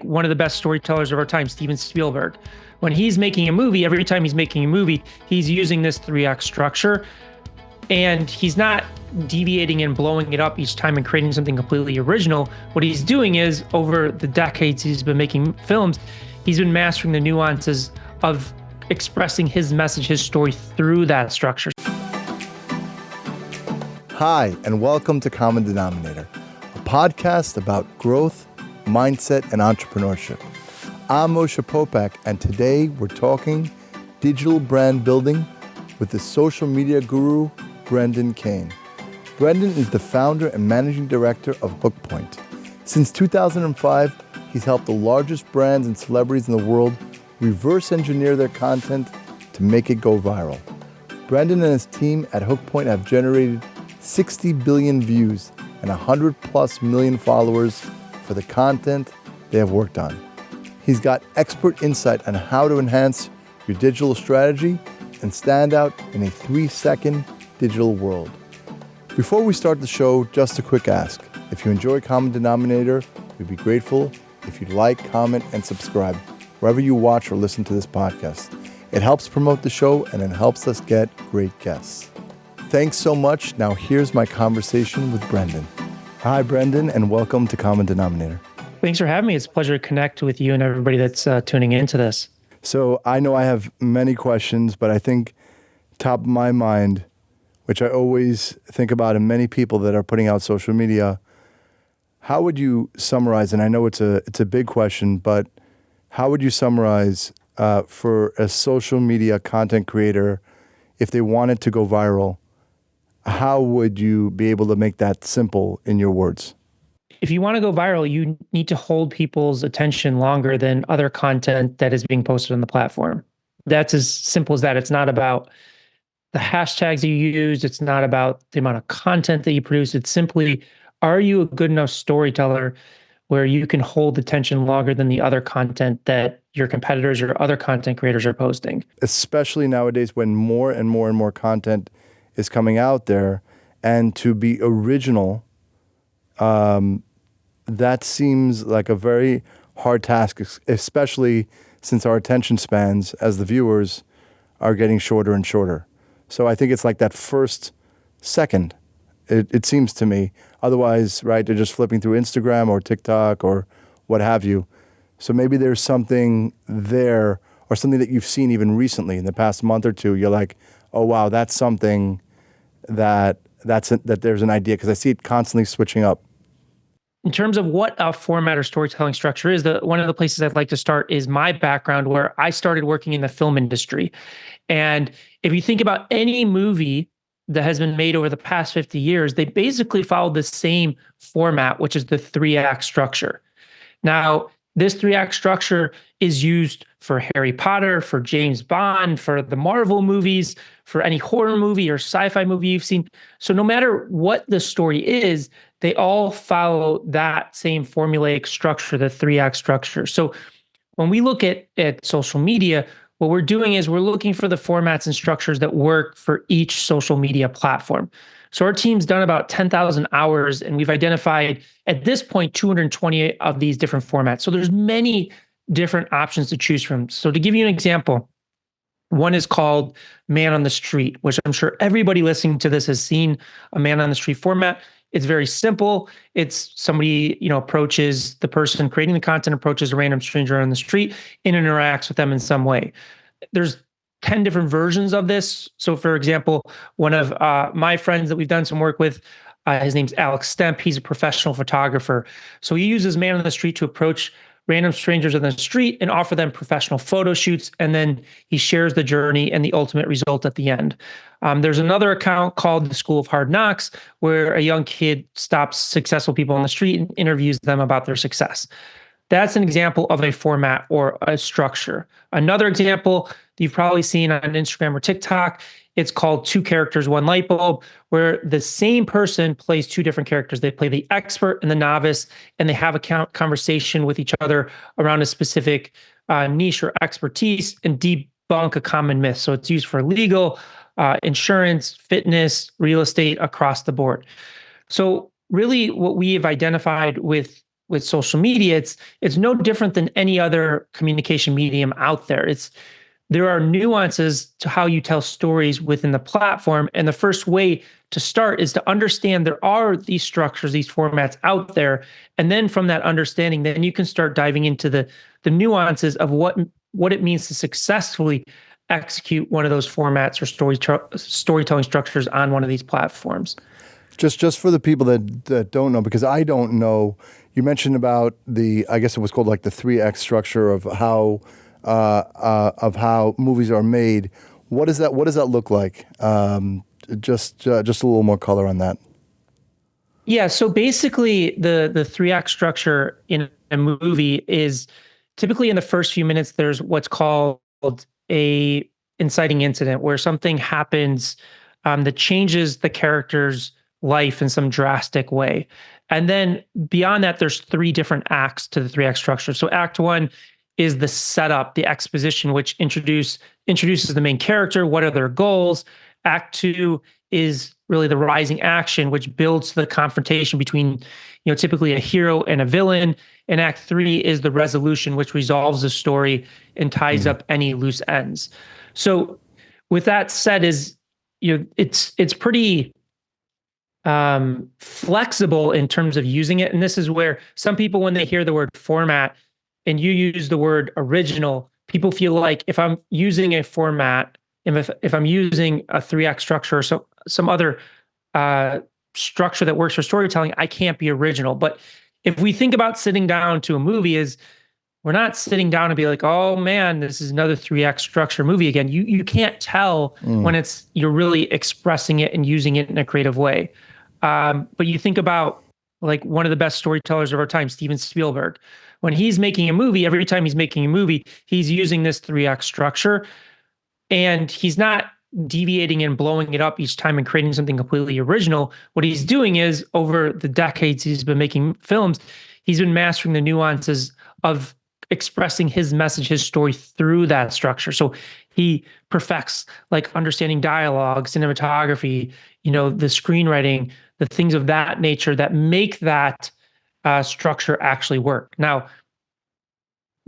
one of the best storytellers of our time, Steven Spielberg. When he's making a movie, every time he's making a movie, he's using this 3-act structure, and he's not deviating and blowing it up each time and creating something completely original. What he's doing is, over the decades he's been making films, he's been mastering the nuances of expressing his message, his story through that structure. Hi, and welcome to Common Denominator, a podcast about growth, mindset, and entrepreneurship. I'm Moshe Popak, and today we're talking digital brand building with the social media guru, Brendan Kane. Brendan is the founder and managing director of Hookpoint. Since 2005, he's helped the largest brands and celebrities in the world reverse engineer their content to make it go viral. Brendan and his team at Hookpoint have generated 60 billion views and 100+ million followers for the content they have worked on. He's got expert insight on how to enhance your digital strategy and stand out in a 3-second digital world. Before we start the show, just a quick ask. If you enjoy Common Denominator, we'd be grateful if you'd like, comment, and subscribe wherever you watch or listen to this podcast. It helps promote the show and it helps us get great guests. Thanks so much. Now here's my conversation with Brendan. Hi, Brendan, and welcome to Common Denominator. Thanks for having me. It's a pleasure to connect with you and everybody that's tuning into this. So I know I have many questions, but I think top of my mind, which I always think about, and many people that are putting out social media, how would you summarize, and I know it's a big question, but how would you summarize for a social media content creator, if they wanted to go viral, how would you be able to make that simple in your words? If you want to go viral, you need to hold people's attention longer than other content that is being posted on the platform. That's as simple as that. It's not about the hashtags you use. It's not about the amount of content that you produce. It's simply, are you a good enough storyteller where you can hold attention longer than the other content that your competitors or other content creators are posting? Especially nowadays when more and more and more content is coming out there, and to be original, that seems like a very hard task, especially since our attention spans as the viewers are getting shorter and shorter. So I think it's like that first second, it seems to me. Otherwise, right, they're just flipping through Instagram or TikTok or what have you. So maybe there's something there, or something that you've seen even recently in the past month or two. You're like, oh wow, that's something that there's an idea, because I see it constantly switching up. In terms of what a format or storytelling structure is, one of the places I'd like to start is my background, where I started working in the film industry. And if you think about any movie that has been made over the past 50 years, they basically followed the same format, which is the 3-act structure. Now, this 3-act structure is used for Harry Potter, for James Bond, for the Marvel movies, for any horror movie or sci-fi movie you've seen. So no matter what the story is, they all follow that same formulaic structure, the 3-act structure. So when we look at social media, what we're doing is we're looking for the formats and structures that work for each social media platform. So our team's done about 10,000 hours, and we've identified at this point 228 of these different formats. So there's many different options to choose from. So to give you an example, one is called Man on the Street, which I'm sure everybody listening to this has seen a Man on the Street format. It's very simple. It's somebody, approaches the person creating the content, approaches a random stranger on the street and interacts with them in some way. There's 10 different versions of this. So for example, one of my friends that we've done some work with, his name's Alex Stemp. He's a professional photographer. So he uses Man on the Street to approach random strangers on the street and offer them professional photo shoots. And then he shares the journey and the ultimate result at the end. There's another account called the School of Hard Knocks, where a young kid stops successful people on the street and interviews them about their success. That's an example of a format or a structure. Another example you've probably seen on Instagram or TikTok, it's called 2 Characters, 1 Light Bulb, where the same person plays 2 different characters. They play the expert and the novice, and they have a conversation with each other around a specific niche or expertise and debunk a common myth. So it's used for legal, insurance, fitness, real estate, across the board. So really what we have identified with with social media, it's no different than any other communication medium out there. There are nuances to how you tell stories within the platform. And the first way to start is to understand there are these structures, these formats out there. And then from that understanding, then you can start diving into the nuances of what it means to successfully execute one of those formats or storytelling structures on one of these platforms. Just for the people that don't know, because I don't know, you mentioned about I guess it was called like the 3X structure of how movies are made. What does that look like? Just a little more color on that. Yeah, so basically the 3-act structure in a movie is typically in the first few minutes there's what's called a inciting incident where something happens that changes the character's life in some drastic way. And then beyond that, there's 3 different acts to the 3-act structure. So act 1 is the setup, the exposition, which introduces the main character, what are their goals. Act 2 is really the rising action, which builds the confrontation between, typically a hero and a villain. And Act 3 is the resolution, which resolves the story and ties up any loose ends. So with that said, it's pretty flexible in terms of using it. And this is where some people, when they hear the word format and you use the word original, people feel like if I'm using a format, if I'm using a 3-act structure or some other structure that works for storytelling, I can't be original. But if we think about sitting down to a movie, we're not sitting down and be like, oh man, this is another 3-act structure movie again. You can't tell when you're really expressing it and using it in a creative way. But you think about like one of the best storytellers of our time, Steven Spielberg. When he's making a movie, every time he's making a movie, he's using this 3-act structure, and he's not deviating and blowing it up each time and creating something completely original. What he's doing is, over the decades he's been making films, he's been mastering the nuances of expressing his message, his story through that structure. So he perfects like understanding dialogue, cinematography, the screenwriting, the things of that nature that make that structure actually work. Now,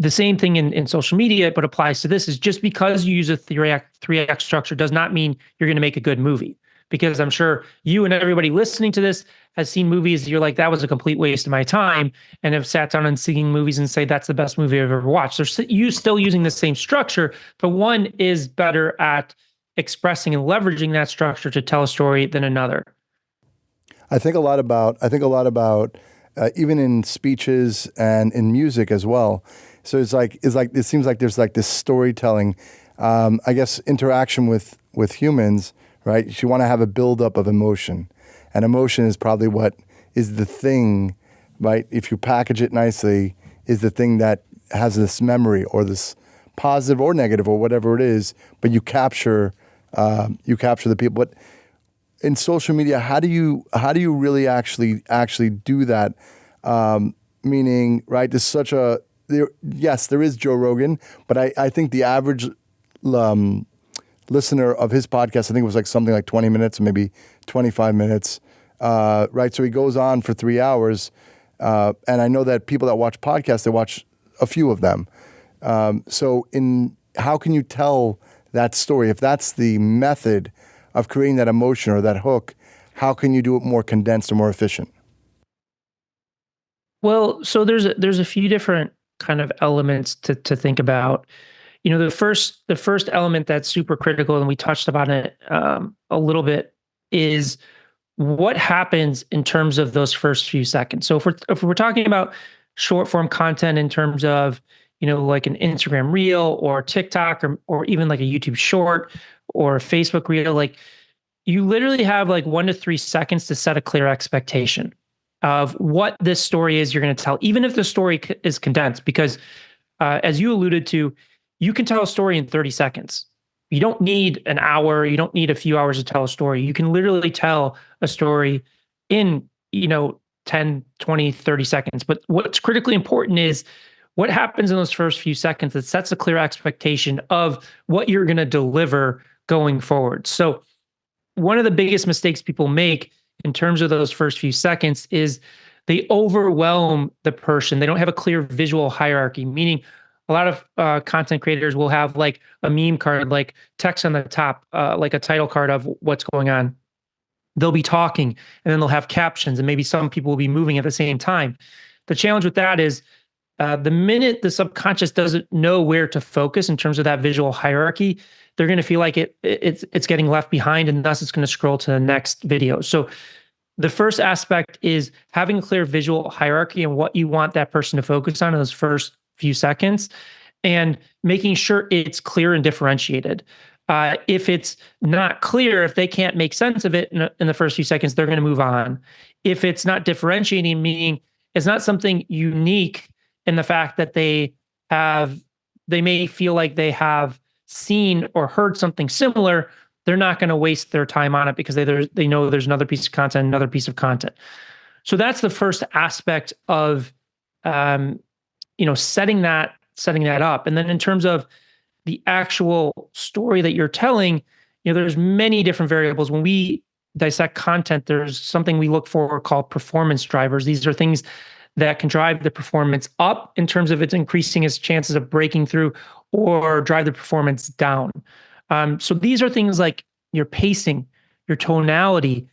the same thing in social media, but applies to this, is just because you use a 3-act structure does not mean you're going to make a good movie. Because I'm sure you and everybody listening to this has seen movies that you're like, that was a complete waste of my time, and have sat down and seen movies and say, that's the best movie I've ever watched. They're you still using the same structure, but one is better at expressing and leveraging that structure to tell a story than another. I think a lot about even in speeches and in music as well. So it seems like there's like this storytelling, I guess, interaction with humans, right? You want to have a buildup of emotion, and emotion is probably what is the thing, right? If you package it nicely, is the thing that has this memory or this positive or negative or whatever it is, but you capture the people. But in social media, how do you really actually do that? Meaning, right? There's such a yes, there is Joe Rogan, but I think the average listener of his podcast, I think it was like something like 20 minutes, maybe 25 minutes, right? So he goes on for 3 hours, and I know that people that watch podcasts, they watch a few of them. So how can you tell that story? If that's the method of creating that emotion or that hook, how can you do it more condensed or more efficient? Well, so there's a few different kind of elements to think about. The first element that's super critical, and we touched about it a little bit, is what happens in terms of those first few seconds. So if we're talking about short form content in terms of like an Instagram reel or TikTok or even like a YouTube short or a Facebook reel, like you literally have like 1 to 3 seconds to set a clear expectation of what this story is you're going to tell, even if the story is condensed, because as you alluded to, you can tell a story in 30 seconds. You don't need an hour. You don't need a few hours to tell a story. You can literally tell a story in, 10, 20, 30 seconds. But what's critically important is what happens in those first few seconds that sets a clear expectation of what you're going to deliver going forward. So one of the biggest mistakes people make in terms of those first few seconds is they overwhelm the person. They don't have a clear visual hierarchy, meaning a lot of content creators will have like a meme card, like text on the top, like a title card of what's going on. They'll be talking and then they'll have captions, and maybe some people will be moving at the same time. The challenge with that is the minute the subconscious doesn't know where to focus in terms of that visual hierarchy, they're going to feel like it's getting left behind, and thus it's going to scroll to the next video. So the first aspect is having a clear visual hierarchy and what you want that person to focus on in those first few seconds, and making sure it's clear and differentiated. If it's not clear, if they can't make sense of it in the first few seconds, they're going to move on. If it's not differentiating, meaning it's not something unique in the fact that they may feel like they have seen or heard something similar, they're not going to waste their time on it because they know there's another piece of content, another piece of content. So that's the first aspect of setting that up. And then in terms of the actual story that you're telling, there's many different variables. When we dissect content, there's something we look for called performance drivers. These are things that can drive the performance up in terms of it's increasing its chances of breaking through, or drive the performance down. So these are things like your pacing, your tonality,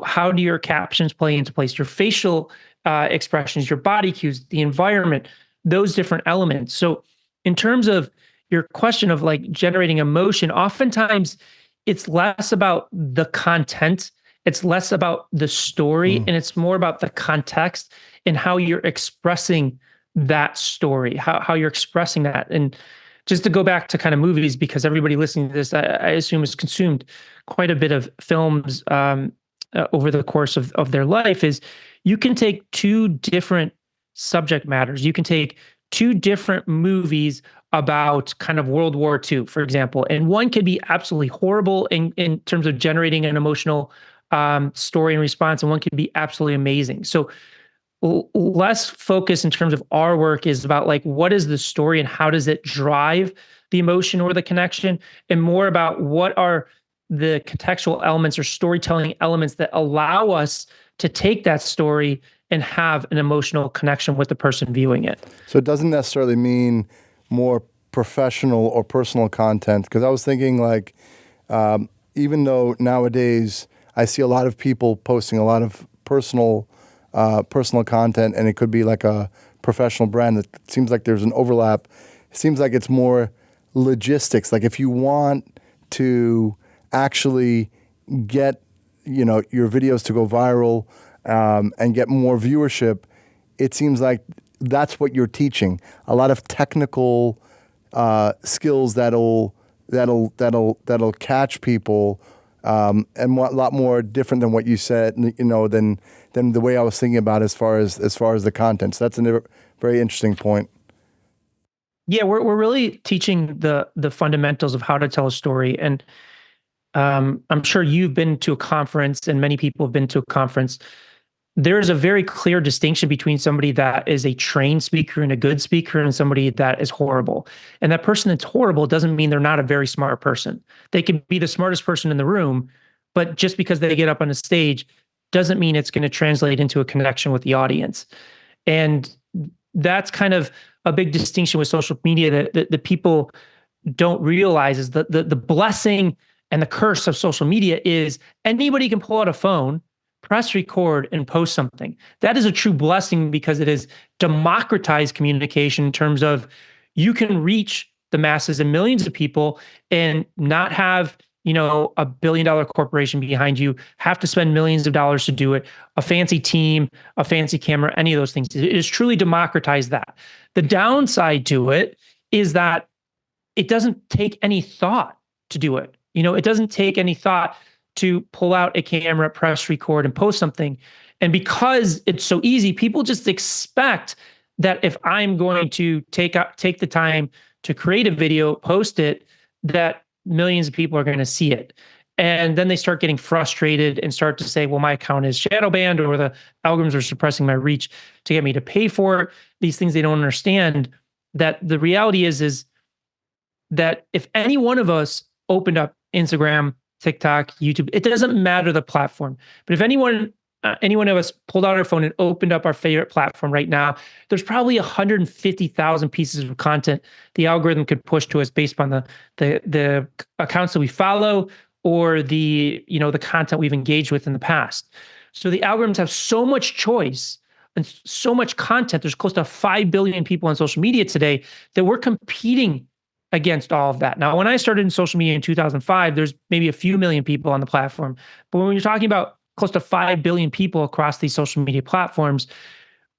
how do your captions play into place, your facial expressions, your body cues, the environment, those different elements. So in terms of your question of like generating emotion, oftentimes it's less about the content, it's less about the story, and it's more about the context and how you're expressing that story, how you're expressing that. And just to go back to kind of movies, because everybody listening to this, I assume, has consumed quite a bit of films over the course of their life, is you can take two different subject matters. You can take two different movies about kind of World War II, for example, and one could be absolutely horrible in terms of generating an emotional story and response, and one could be absolutely amazing. So less focus in terms of our work is about like, what is the story and how does it drive the emotion or the connection, and more about what are the contextual elements or storytelling elements that allow us to take that story and have an emotional connection with the person viewing it. So it doesn't necessarily mean more professional or personal content, because I was thinking like, even though nowadays I see a lot of people posting a lot of personal content, and it could be like a professional brand, it seems like there's an overlap. It seems like it's more logistics. Like if you want to actually get, your videos to go viral and get more viewership, it seems like that's what you're teaching. A lot of technical skills that'll catch people, and a lot more different than what you said, than the way I was thinking about as far as the content. So that's a very interesting point. Yeah, we're really teaching the fundamentals of how to tell a story. And I'm sure you've been to a conference, and many people have been to a conference. There's a very clear distinction between somebody that is a trained speaker and a good speaker, and somebody that is horrible. And that person that's horrible doesn't mean they're not a very smart person. They can be the smartest person in the room, but just because they get up on a stage doesn't mean it's going to translate into a connection with the audience. And that's kind of a big distinction with social media that people don't realize, is the blessing and the curse of social media is anybody can pull out a phone, press record, and post something. That is a true blessing, because it has democratized communication in terms of you can reach the masses and millions of people and not have, a $1 billion corporation behind you, have to spend millions of dollars to do it, a fancy team, a fancy camera, any of those things. It has truly democratized that. The downside to it is that it doesn't take any thought to do it. It doesn't take any thought to pull out a camera, press record, and post something. And because it's so easy, people just expect that if I'm going to take the time to create a video, post it, that millions of people are going to see it. And then they start getting frustrated and start to say, well, my account is shadow banned, or the algorithms are suppressing my reach to get me to pay for it. These things they don't understand, that the reality is that if any one of us opened up Instagram, TikTok, YouTube, it doesn't matter the platform. But if anyone any one of us pulled out our phone and opened up our favorite platform right now, there's probably 150,000 pieces of content the algorithm could push to us based on the accounts that we follow or the content we've engaged with in the past. So the algorithms have so much choice and so much content. There's close to 5 billion people on social media today that we're competing against all of that. Now, when I started in social media in 2005, there's maybe a few million people on the platform. But when you're talking about close to 5 billion people across these social media platforms,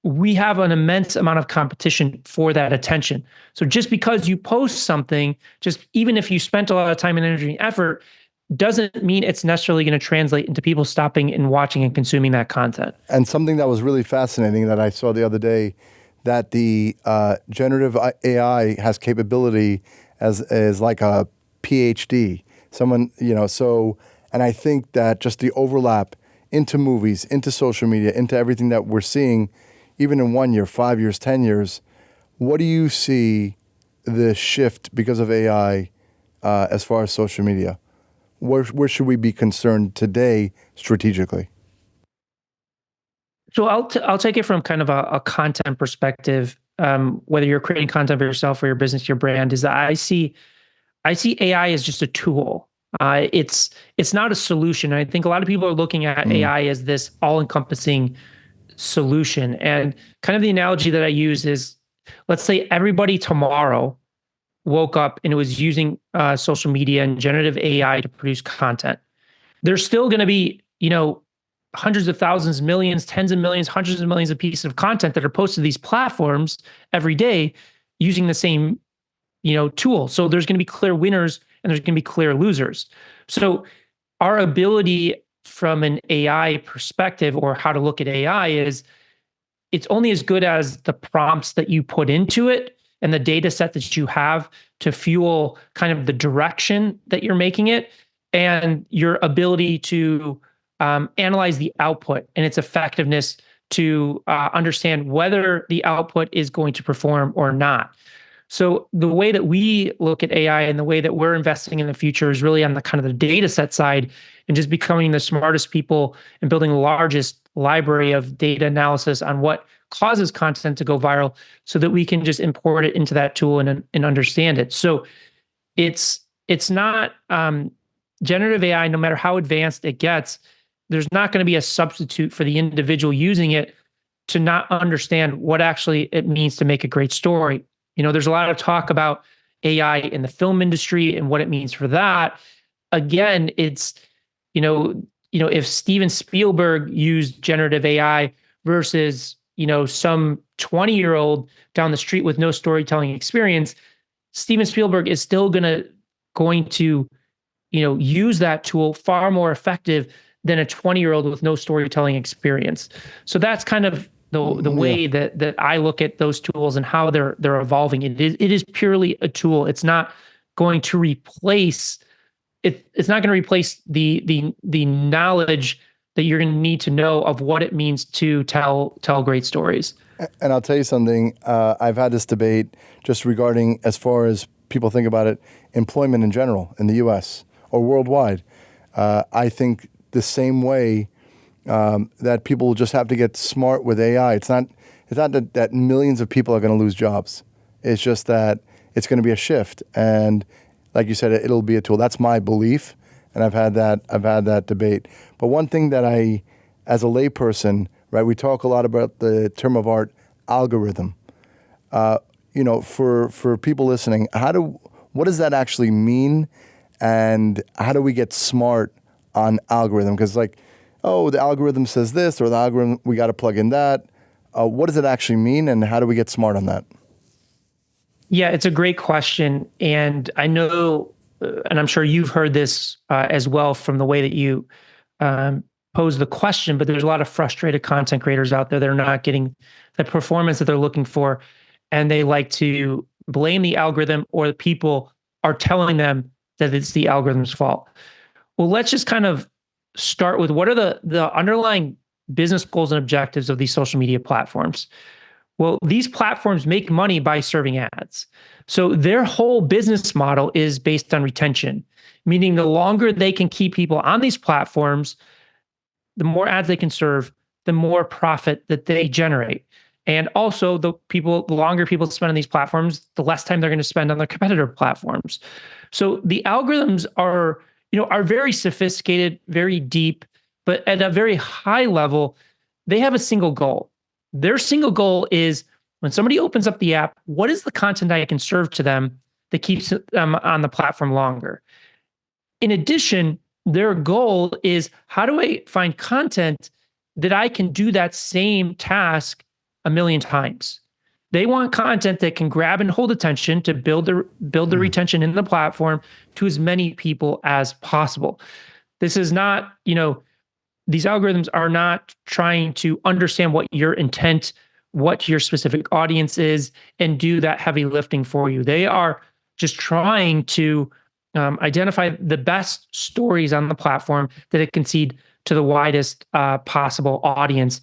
we have an immense amount of competition for that attention. So just because you post something, just even if you spent a lot of time and energy and effort, doesn't mean it's necessarily going to translate into people stopping and watching and consuming that content. And something that was really fascinating that I saw the other day, that the generative AI has capability as like a PhD. Someone, so, and I think that just the overlap into movies, into social media, into everything that we're seeing, even in 1 year, 5 years, 10 years, what do you see the shift because of AI as far as social media? Where should we be concerned today strategically? So I'll take it from kind of a content perspective, whether you're creating content for yourself or your business, your brand, is that I see AI as just a tool. It's not a solution. I think a lot of people are looking at AI as this all-encompassing solution. And kind of the analogy that I use is, let's say everybody tomorrow woke up and it was using social media and generative AI to produce content. There's still going to be, hundreds of thousands, millions, tens of millions, hundreds of millions of pieces of content that are posted to these platforms every day using the same, tool. So there's going to be clear winners and there's going to be clear losers. So our ability from an AI perspective, or how to look at AI, is it's only as good as the prompts that you put into it and the data set that you have to fuel kind of the direction that you're making it, and your ability to analyze the output and its effectiveness to understand whether the output is going to perform or not. So the way that we look at AI and the way that we're investing in the future is really on the kind of the data set side, and just becoming the smartest people and building the largest library of data analysis on what causes content to go viral, so that we can just import it into that tool and understand it. So it's not generative AI, no matter how advanced it gets, there's not going to be a substitute for the individual using it to not understand what actually it means to make a great story. There's a lot of talk about AI in the film industry and what it means for that. Again, it's, if Steven Spielberg used generative AI versus, some 20-year-old down the street with no storytelling experience, Steven Spielberg is still going to, use that tool far more effective than a 20-year-old with no storytelling experience. So that's kind of the way that I look at those tools and how they're evolving. It is purely a tool. It's not going to replace it. It's not going to replace the knowledge that you're going to need to know of what it means to tell great stories. And I'll tell you something. I've had this debate just regarding, as far as people think about it, employment in general in the U.S. or worldwide. I think the same way that people just have to get smart with AI. It's not that millions of people are going to lose jobs. It's just that it's going to be a shift, and like you said, it'll be a tool. That's my belief, and I've had that debate. But one thing that I, as a layperson, right, we talk a lot about the term of art, algorithm. For people listening, what does that actually mean, and how do we get smart on algorithm? Because the algorithm says this, or the algorithm, we got to plug in that. What does it actually mean, and how do we get smart on that? Yeah, it's a great question. And I know, and I'm sure you've heard this as well from the way that you pose the question, but there's a lot of frustrated content creators out there that are not getting the performance that they're looking for. And they like to blame the algorithm, or the people are telling them that it's the algorithm's fault. Well, let's just kind of start with, what are the underlying business goals and objectives of these social media platforms? Well, these platforms make money by serving ads. So their whole business model is based on retention, meaning the longer they can keep people on these platforms, the more ads they can serve, the more profit that they generate. And also the longer people spend on these platforms, the less time they're going to spend on their competitor platforms. So the algorithms are very sophisticated, very deep, but at a very high level, they have a single goal. Their single goal is when somebody opens up the app, what is the content I can serve to them that keeps them on the platform longer? In addition, their goal is how do I find content that I can do that same task a million times? They want content that can grab and hold attention to build the retention in the platform to as many people as possible. This is not, these algorithms are not trying to understand what your intent, what your specific audience is, and do that heavy lifting for you. They are just trying to identify the best stories on the platform that it can seed to the widest possible audience.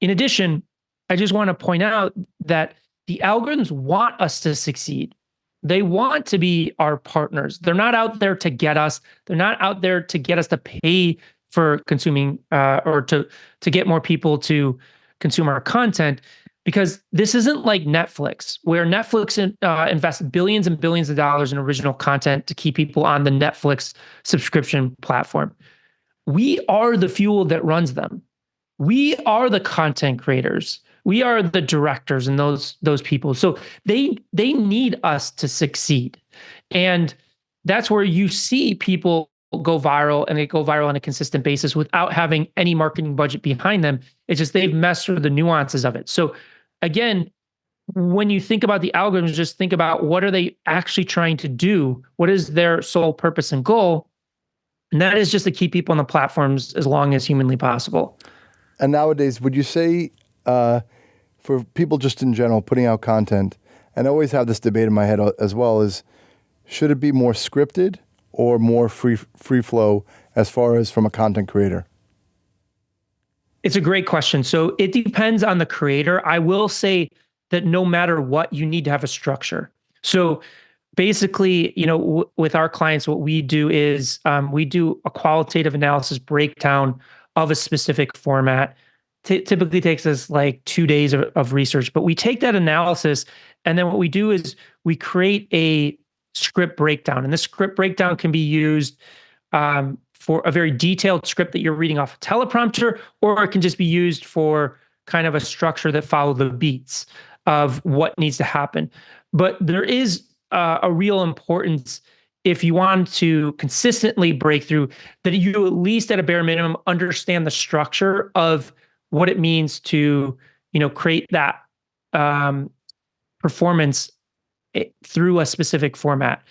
In addition, I just want to point out that the algorithms want us to succeed. They want to be our partners. They're not out there to get us. They're not out there to get us to pay for consuming or to get more people to consume our content, because this isn't like Netflix, where Netflix invests billions and billions of dollars in original content to keep people on the Netflix subscription platform. We are the fuel that runs them. We are the content creators. We are the directors and those people. So they need us to succeed. And that's where you see people go viral, and they go viral on a consistent basis without having any marketing budget behind them. It's just they've mastered the nuances of it. So again, when you think about the algorithms, just think about what are they actually trying to do? What is their sole purpose and goal? And that is just to keep people on the platforms as long as humanly possible. And nowadays, would you say for people just in general putting out content, and I always have this debate in my head as well, is should it be more scripted or more free flow as far as from a content creator? It's a great question. So it depends on the creator. I will say that no matter what, you need to have a structure. So basically, with our clients, what we do is we do a qualitative analysis breakdown of a specific format. Typically takes us like 2 days of research, but we take that analysis, and then what we do is we create a script breakdown. And this script breakdown can be used for a very detailed script that you're reading off a teleprompter, or it can just be used for kind of a structure that follow the beats of what needs to happen. But there is a real importance, if you want to consistently break through, that you at least at a bare minimum understand the structure of what it means to, create that performance through a specific format.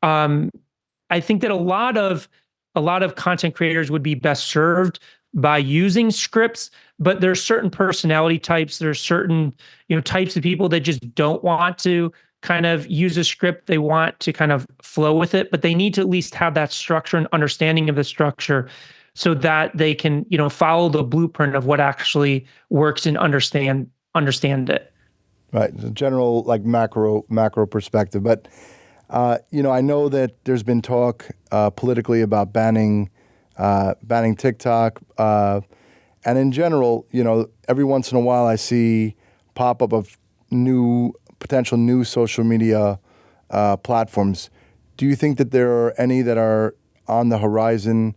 I think that a lot of content creators would be best served by using scripts, but there's certain personality types, there's certain, types of people that just don't want to kind of use a script. They want to kind of flow with it, but they need to at least have that structure and understanding of the structure so that they can, follow the blueprint of what actually works and understand it. Right. The general like macro perspective. But, I know that there's been talk politically about banning TikTok. And in general, every once in a while I see pop-up of potential new social media platforms. Do you think that there are any that are on the horizon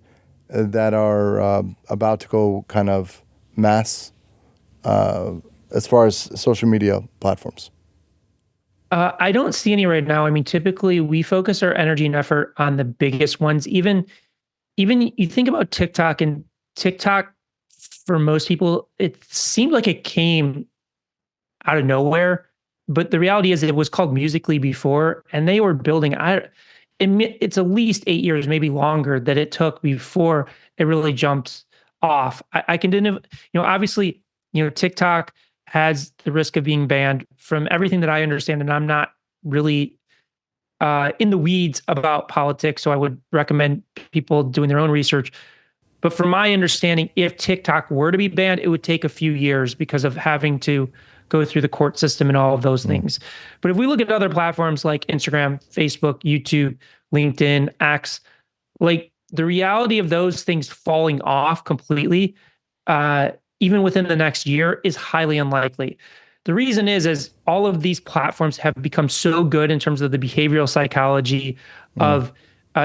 that are about to go kind of mass as far as social media platforms? I don't see any right now. I mean, typically we focus our energy and effort on the biggest ones. Even you think about TikTok, and TikTok for most people, it seemed like it came out of nowhere. But the reality is it was called Musical.ly before, and they were building, it's at least 8 years, maybe longer, that it took before it really jumped off. I can, obviously, TikTok has the risk of being banned from everything that I understand, and I'm not really in the weeds about politics, so I would recommend people doing their own research. But from my understanding, if TikTok were to be banned, it would take a few years because of having to go through the court system and all of those things. But if we look at other platforms like Instagram, Facebook, YouTube, LinkedIn, X, like the reality of those things falling off completely, even within the next year, is highly unlikely. The reason is all of these platforms have become so good in terms of the behavioral psychology of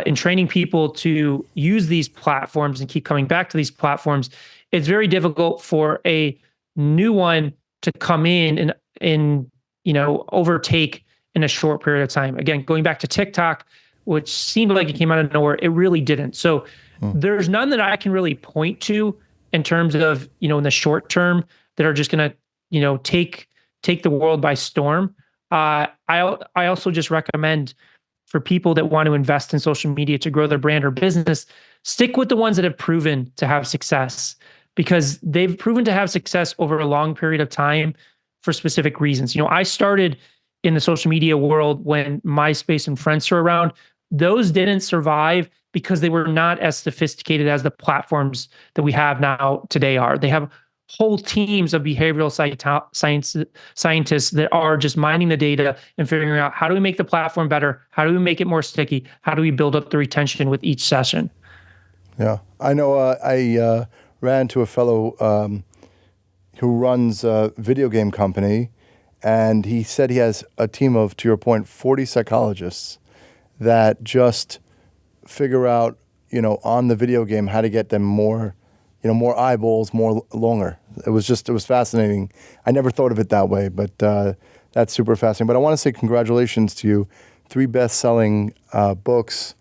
in training people to use these platforms and keep coming back to these platforms. It's very difficult for a new one to come in and overtake in a short period of time. Again, going back to TikTok, which seemed like it came out of nowhere, it really didn't. So there's none that I can really point to in terms of, in the short term that are just going to, take the world by storm. I also just recommend for people that want to invest in social media to grow their brand or business, stick with the ones that have proven to have success, because they've proven to have success over a long period of time for specific reasons. I started in the social media world when MySpace and Friends were around. Those didn't survive because they were not as sophisticated as the platforms that we have now today are. They have whole teams of behavioral scientists that are just mining the data and figuring out, how do we make the platform better? How do we make it more sticky? How do we build up the retention with each session? Yeah, I know. I ran into a fellow who runs a video game company, and he said he has a team of, to your point, 40 psychologists that just figure out, on the video game how to get them more eyeballs, more longer. It was fascinating. I never thought of it that way, but that's super fascinating. But I want to say congratulations to you. 3 best-selling books.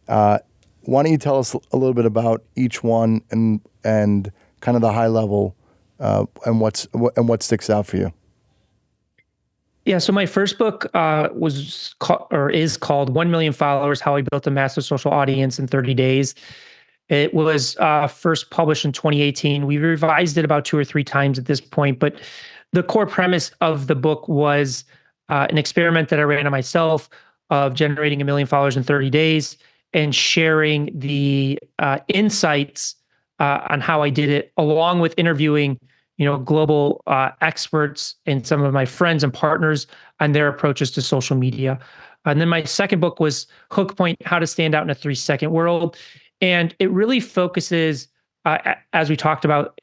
Why don't you tell us a little bit about each one and kind of the high level and what sticks out for you? Yeah, so my first book is called 1 Million Followers: How I Built a Massive Social Audience in 30 Days. It was first published in 2018. We revised it about 2 or 3 times at this point, but the core premise of the book was an experiment that I ran on myself of generating 1 million followers in 30 days and sharing the insights on how I did it, along with interviewing global experts and some of my friends and partners on their approaches to social media. And then my second book was Hook Point: How to Stand Out in a 3-Second World. And it really focuses, as we talked about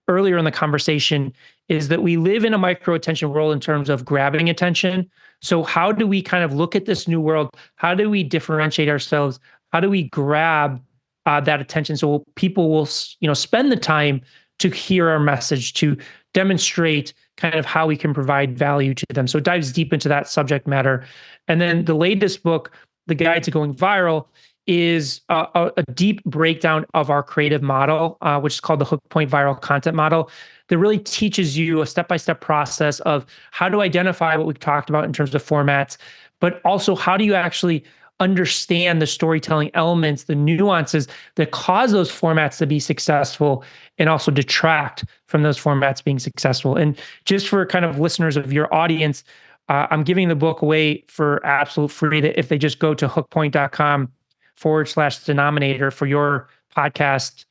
earlier in the conversation, is that we live in a micro attention world in terms of grabbing attention. So how do we kind of look at this new world? How do we differentiate ourselves? How do we grab that attention so people will spend the time to hear our message, to demonstrate kind of how we can provide value to them? So it dives deep into that subject matter. And then the latest book, The Guide to Going Viral, is a deep breakdown of our creative model, which is called the Hook Point Viral Content Model, that really teaches you a step-by-step process of how to identify what we've talked about in terms of formats, but also how do you actually understand the storytelling elements, the nuances that cause those formats to be successful and also detract from those formats being successful. And just for kind of listeners of your audience, I'm giving the book away for absolute free, that if they just go to hookpoint.com/denominator for your podcast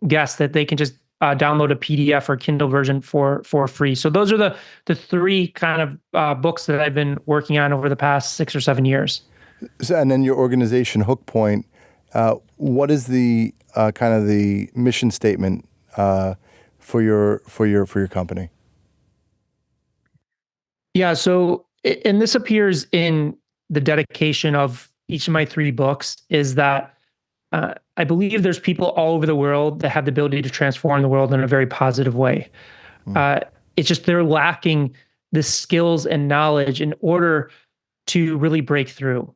guests, that they can just download a PDF or Kindle version for free. So those are the 3 kind of books that I've been working on over the past 6 or 7 years. So, and then your organization, Hook Point, what is the kind of the mission statement for your company? Yeah, so and this appears in the dedication of each of my 3 books, is that I believe there's people all over the world that have the ability to transform the world in a very positive way. It's just they're lacking the skills and knowledge in order to really break through.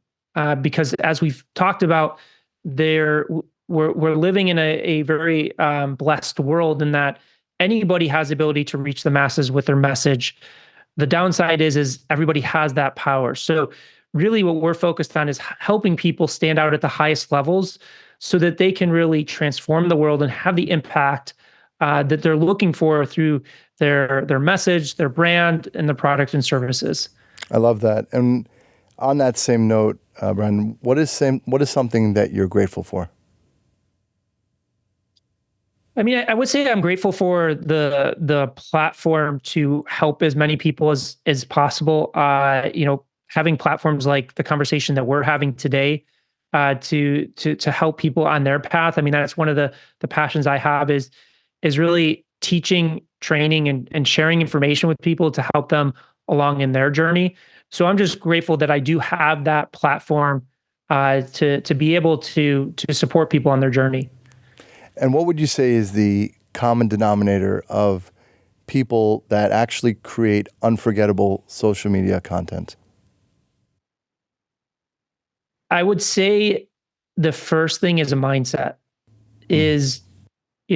Because as we've talked about, we're living in a very blessed world in that anybody has the ability to reach the masses with their message. The downside is everybody has that power. So really what we're focused on is helping people stand out at the highest levels so that they can really transform the world and have the impact that they're looking for through their message, their brand, and the products and services. I love that. And on that same note, Brendan, what is something that you're grateful for? I mean, I would say I'm grateful for the platform to help as many people as possible. Having platforms like the conversation that we're having today to help people on their path. I mean, that's one of the passions I have is really teaching, training, and sharing information with people to help them along in their journey. So I'm just grateful that I do have that platform to be able to support people on their journey. And what would you say is the common denominator of people that actually create unforgettable social media content? I would say the first thing is a mindset. Is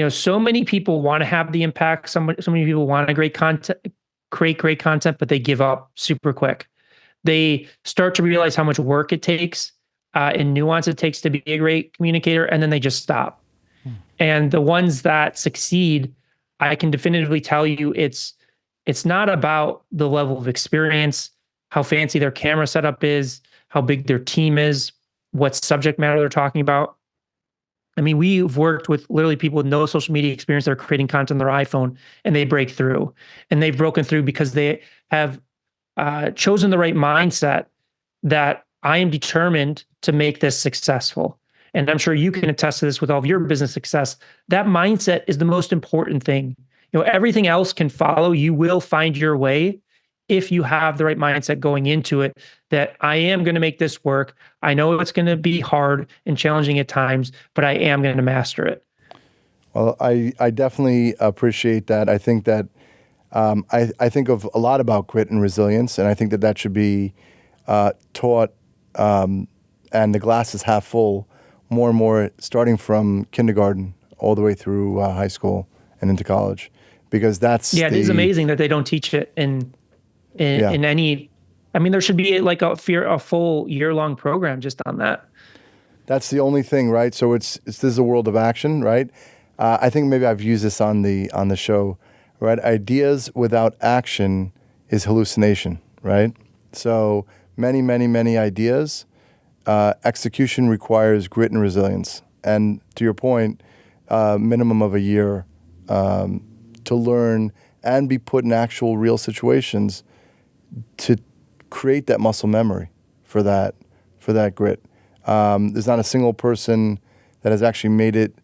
so many people want to have the impact. So many people want to create great content, but they give up super quick. They start to realize how much work it takes and nuance it takes to be a great communicator, and then they just stop. And the ones that succeed, I can definitively tell you, it's not about the level of experience, how fancy their camera setup is, how big their team is, what subject matter they're talking about. I mean, we've worked with literally people with no social media experience that are creating content on their iPhone, and they break through. And they've broken through because they have chosen the right mindset that I am determined to make this successful. And I'm sure you can attest to this with all of your business success. That mindset is the most important thing. Everything else can follow. You will find your way if you have the right mindset going into it, that I am going to make this work. I know it's going to be hard and challenging at times, but I am going to master it. Well, I definitely appreciate that. I think that I think of a lot about grit and resilience, and I think that should be taught, and the glass is half full more and more, starting from kindergarten all the way through high school and into college, because that's it is amazing that they don't teach it in any. I mean, there should be like a full year-long program just on that. That's the only thing, right? So this is a world of action, right? I think maybe I've used this on the show, right? Ideas without action is hallucination, right? So many ideas. Execution requires grit and resilience. And to your point, minimum of a year to learn and be put in actual real situations to create that muscle memory for that grit. There's not a single person that has actually made it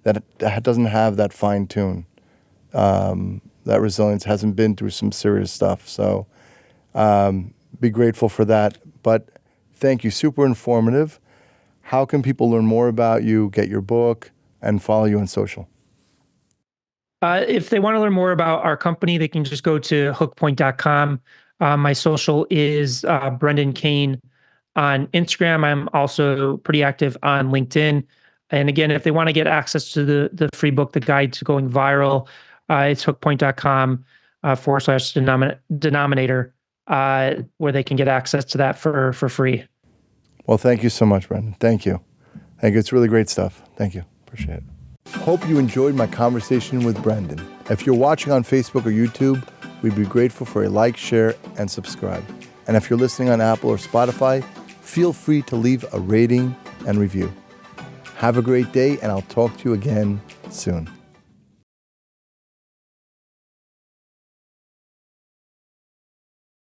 that doesn't have that fine tune. That resilience hasn't been through some serious stuff. So be grateful for that. But thank you. Super informative. How can people learn more about you, get your book, and follow you on social? If they want to learn more about our company, they can just go to hookpoint.com. My social is Brendan Kane on Instagram. I'm also pretty active on LinkedIn. And again, if they want to get access to the free book, The Guide to Going Viral, it's hookpoint.com /denominator, where they can get access to that for free. Well, thank you so much, Brendan. Thank you. It's really great stuff. Thank you. Appreciate it. Hope you enjoyed my conversation with Brendan. If you're watching on Facebook or YouTube, we'd be grateful for a like, share, and subscribe. And if you're listening on Apple or Spotify, feel free to leave a rating and review. Have a great day, and I'll talk to you again soon.